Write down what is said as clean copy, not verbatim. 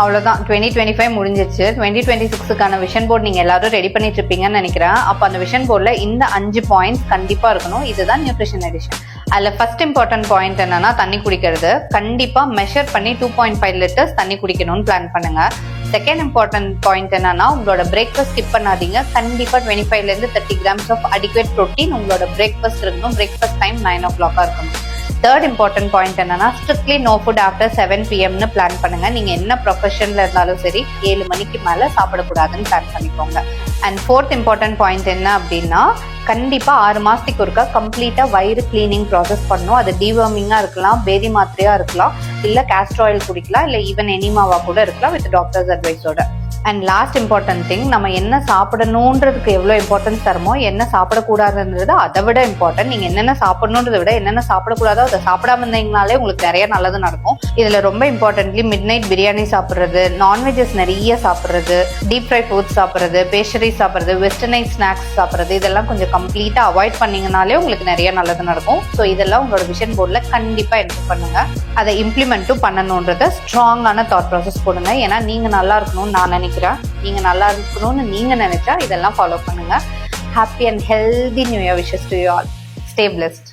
அவ்வளோதான் 2025 முடிஞ்சிச்சு. 2026க்கான vision board நீங்கள் எல்லாரும் ரெடி பண்ணிட்டு இருப்பீங்கன்னு நினைக்கிறேன். அப்போ அந்த விஷன் போர்டில் இந்த 5 பாயிண்ட்ஸ் கண்டிப்பாக இருக்கணும். இதுதான் நியூட்ரிஷன் எடிஷன். அதில் ஃபர்ஸ்ட் இம்பார்ட்டன்ட் பாயிண்ட் என்னன்னா தண்ணி குடிக்கிறது. கண்டிப்பாக மெஷர் பண்ணி 2.5 லிட்டர்ஸ் தண்ணி குடிக்கணும்னு பிளான் பண்ணுங்க. செகண்ட் இம்பார்ட்டன்ட் பாயிண்ட் என்னன்னா உங்களோட பிரேக்ஃபாஸ்ட் ஸ்கிப் பண்ணாதீங்க. கண்டிப்பாக 25 to 30 grams of adequate protein உங்களோட பிரேக்ஃபாஸ்ட் இருக்கணும். பிரேக்ஃபாஸ்ட் டைம் 9 o'clock இருக்கணும். தேர்ட் இம்பார்ட்டன்ட் பாயிண்ட் என்னன்னா strictly no food after 7 PM plan பண்ணுங்க. நீங்க என்ன ப்ரொஃபஷன்ல இருந்தாலும் சரி 7 மணிக்கு மேல சாப்பிடக்கூடாதுன்னு பிளான் பண்ணிக்கோங்க. அண்ட் ஃபோர்த் இம்பார்ட்டன்ட் பாயிண்ட் என்ன அப்படின்னா கண்டிப்பா 6 மாசத்துக்கு ஒருக்கா கம்ப்ளீட்டா வயிறு கிளீனிங் ப்ராசஸ் பண்ணணும். அது டிவர்மிங்கா இருக்கலாம், பேதி மாத்திரையா இருக்கலாம், இல்ல கேஸ்டர் ஆயில் குடிக்கலாம், இல்ல ஈவன் எனிமாவா கூட இருக்கலாம் வித் டாக்டர்ஸ் அட்வைஸோட. அண்ட் லாஸ்ட் இம்பார்ட்டன்ட் திங், நம்ம என்ன சாப்பிடணுன்றதுக்கு எவ்வளோ இம்பார்ட்டன்ஸ் தரமோ என்ன சாப்பிடக்கூடாதுன்றது அதை விட இம்பார்ட்டன்ட். நீங்கள் என்னென்ன சாப்பிடணுன்றதை விட என்னென்ன சாப்பிடக்கூடாதோ அதை சாப்பிடாம இருந்தீங்கனாலே உங்களுக்கு நிறைய நல்லது நடக்கும். இதில் ரொம்ப இம்பார்ட்டன்ட்லி மிட் நைட் பிரியாணி சாப்பிட்றது, நான்வெஜ்ஜஸ் நிறைய சாப்பிட்றது, டீப் ஃப்ரை ஃபுட்ஸ் சாப்பிட்றது, பேஸ்ட்ரி சாப்பிட்றது, வெஸ்டர்னைஸ் ஸ்நாக்ஸ் சாப்பிட்றது, இதெல்லாம் கொஞ்சம் கம்ப்ளீட்டாக அவாய்ட் பண்ணீங்கனாலே உங்களுக்கு நிறைய நல்லது நடக்கும். ஸோ இதெல்லாம் உங்களோட விஷன் போர்டில் கண்டிப்பாக என்ட்ரு பண்ணுங்க. அதை இம்ப்ளிமெண்ட்டும் பண்ணணுன்றத ஸ்ட்ராங்கான தாட் ப்ராசஸ் போடுங்க. ஏன்னா நீங்கள் நல்லா இருக்கணும்னு நான் நினைக்கிறேன். நீங்க நல்லா இருக்கணும்னு நீங்க நினைச்சா இதெல்லாம் ஃபாலோ பண்ணுங்க. Happy and healthy new year wishes to you all. Stay blessed.